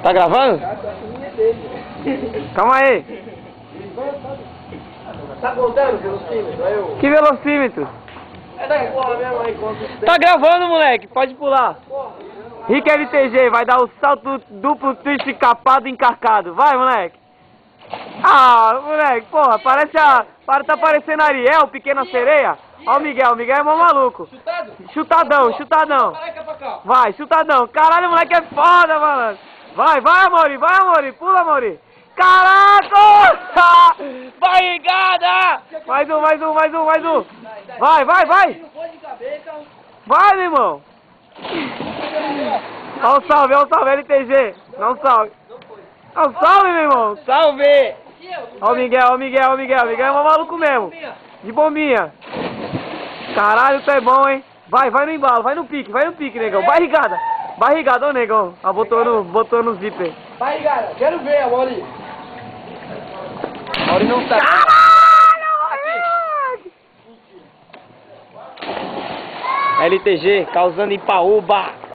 Tá gravando? Calma aí. Tá contando velocímetro? Que velocímetro? É da porra mesmo aí, conta. Tá gravando, moleque. Pode pular. Rick LTG vai dar o salto duplo twist capado encarcado. Vai, moleque. Ah, moleque, porra, tá parecendo Ariel, Pequena Sereia. Ó o Miguel é mó maluco. Chutado? Chutadão. Caraca pra cá. Vai, chutadão. Caralho, moleque é foda, malandro. Vai, Amori. Pula, Amori. Caraca! Barrigada! Mais um. Vai. Vai, meu irmão. Ó o salve, LTG. Não salve. Não, salve, meu irmão. Salve. Ó o Miguel. Miguel é mó maluco mesmo. De bombinha. Caralho, tu é bom, hein? Vai no embalo, vai no pique, negão. Barrigada, ô negão. Ah, botou no zíper. Barrigada, quero ver, Amori. Amori não tá. LTG, causando em Paúba.